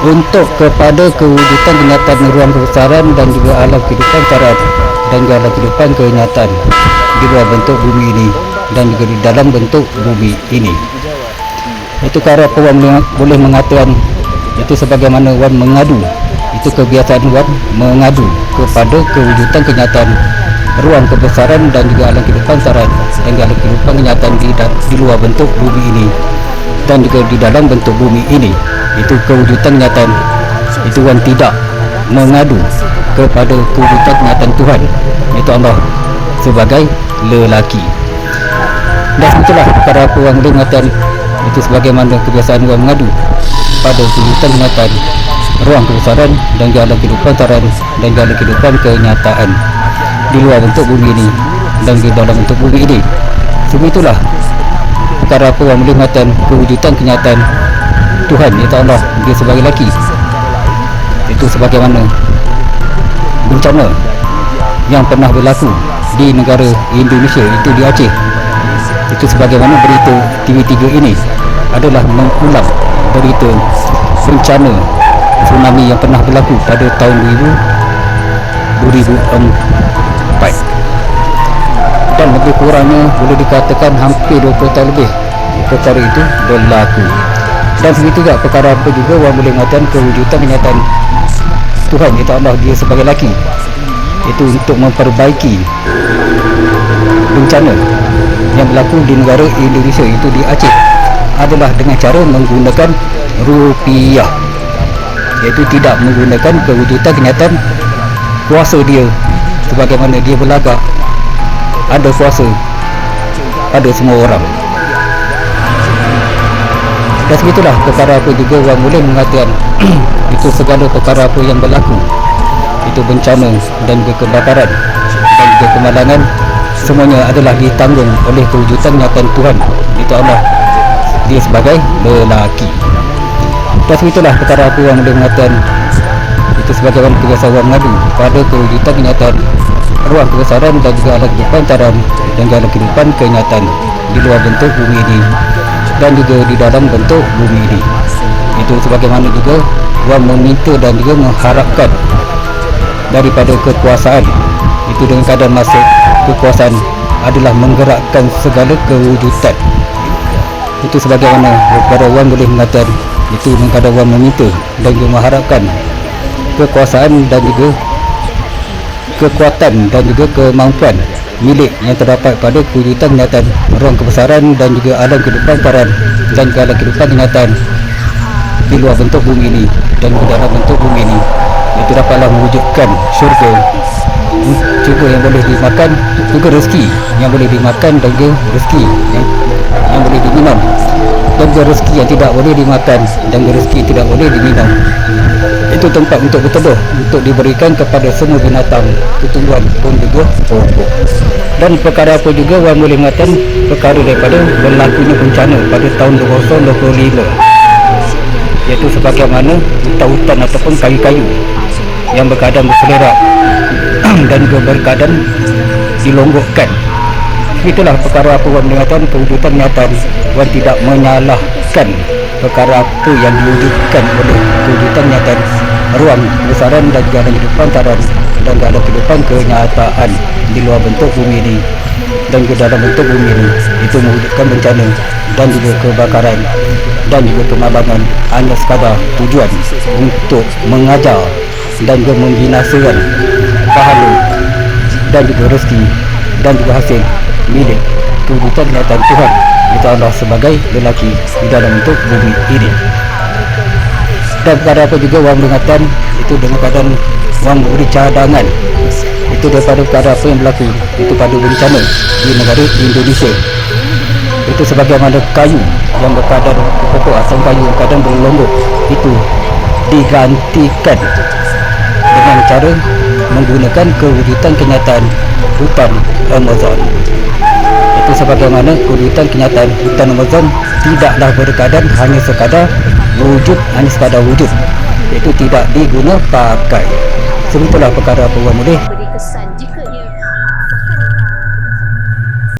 untuk kepada kewujudan kenyataan ruang kebesaran dan juga alam kehidupan syarat dan juga alam kehidupan kenyataan di luar bentuk bumi ini dan juga di dalam bentuk bumi ini. Itu cara Wan boleh mengatakan itu sebagaimana Wan mengadu, itu kebiasaan Wan mengadu kepada kewujudan kenyataan ruang kebesaran dan juga alam kehidupan syarat dan juga alam kehidupan kenyataan di luar bentuk bumi ini dan juga di dalam bentuk bumi ini. Itu kewujudan kenyataan. Itu Wan tidak mengadu kepada kewujudan kenyataan Tuhan, itu Allah sebagai lelaki. Dan itulah perkara apa Wan boleh mengatakan itu sebagaimana kebiasaan Wan mengadu pada kewujudan kenyataan ruang kebesaran dan juga alam kehidupan syarat dan juga alam kehidupan kenyataan di luar bentuk bumi ini dan di dalam bentuk bumi ini. Sebab itulah perkara apa Wan boleh mengatakan kewujudan kenyataan Tuhan, iaitu Allah, dia sebagai lelaki. Itu sebagaimana bencana yang pernah berlaku di negara Indonesia, itu di Aceh. Itu sebagaimana berita TV3 ini adalah mengulang berita bencana tsunami yang pernah berlaku pada tahun 2004, dan lebih kurangnya boleh dikatakan hampir 20 tahun lebih perkara itu berlaku. Dan begitu juga perkara apa juga Wan boleh mengatakan kewujudan kenyataan Tuhan, iaitu Allah, dia sebagai lelaki, itu untuk memperbaiki bencana yang berlaku di negara Indonesia, itu di Aceh, adalah dengan cara menggunakan rupiah, iaitu tidak menggunakan kewujudan kenyataan kuasa dia sebagaimana dia berlagak ada kuasa pada semua orang. Dan sebegitulah perkara apa juga Wan boleh mengatakan itu segala perkara apa yang berlaku, itu bencana dan juga kebakaran dan juga kemalangan, semuanya adalah ditanggung oleh kewujudan kenyataan Tuhan, itu Allah, dia sebagai lelaki. Dan sebegitulah perkara apa Wan boleh mengatakan itu sebagaimana kebiasaan Wan mengadu pada kewujudan kenyataan ruang kebesaran dan juga alam kehidupan syarat dan juga alam kehidupan kenyataan di luar bentuk bumi ini dan juga di dalam bentuk bumi ini. Itu sebagaimana juga Wan meminta dan juga mengharapkan daripada kekuasaan, itu dengan keadaan masuk kekuasaan adalah menggerakkan segala kewujudan. Itu sebagaimana kepada Wan boleh mengatakan itu dengan keadaan Wan meminta dan juga mengharapkan kekuasaan dan juga kekuatan dan juga kemampuan milik yang terdapat pada kewujudan kenyataan ruang kebesaran dan juga alam kehidupan syarat dan juga alam kehidupan kenyataan di luar bentuk bumi ini dan di dalam bentuk bumi ini, itu dapatlah mewujudkan syurga, syurga yang boleh dimakan, juga rezeki yang boleh dimakan dan juga rezeki yang boleh diminum dan juga rezeki yang tidak boleh dimakan dan juga rezeki yang tidak boleh diminum. Itu tempat untuk berteduh, untuk diberikan kepada semua binatang, tumbuhan pun juga pokok. Dan perkara apa juga Wan boleh mengatakan perkara daripada berlakunya bencana pada tahun 2025, iaitu sebagaimana hutan-hutan ataupun kayu-kayu yang berkeadaan berselerak dan juga berkeadaan dilonggokkan. Itulah perkara apa Wan mengatakan kewujudan kenyataan. Wan tidak menyalahkan perkara apa yang diwujudkan oleh kewujudan kenyataan ruang kebesaran dan juga alam kehidupan syarat dan juga alam kehidupan kenyataan di luar bentuk bumi ini dan juga dalam bentuk bumi ini, itu mewujudkan bencana dan juga kebakaran dan juga kemalangan hanya sekadar tujuan untuk mengajar dan juga membinasakan pahala dan juga rezeki dan juga hasil milik kewujudan kenyataan Tuhan, itu Allah sebagai lelaki di dalam bentuk bumi ini. Dan perkara apa juga Wan mengatakan itu dengan keadaan Wan memberi cadangan, itu daripada perkara apa yang berlaku itu pada bencana di negara Indonesia, itu sebagaimana kayu yang berkeadaan pokok atau kayu yang kadang berlonggok itu digantikan dengan cara menggunakan kewujudan kenyataan hutan Amazon. Itu sebagaimana kewujudan kenyataan hutan Amazon tidaklah berkeadaan hanya sekadar wujud, hanya sekadar wujud, iaitu tidak diguna pakai. Sebetullah perkara apa Wan boleh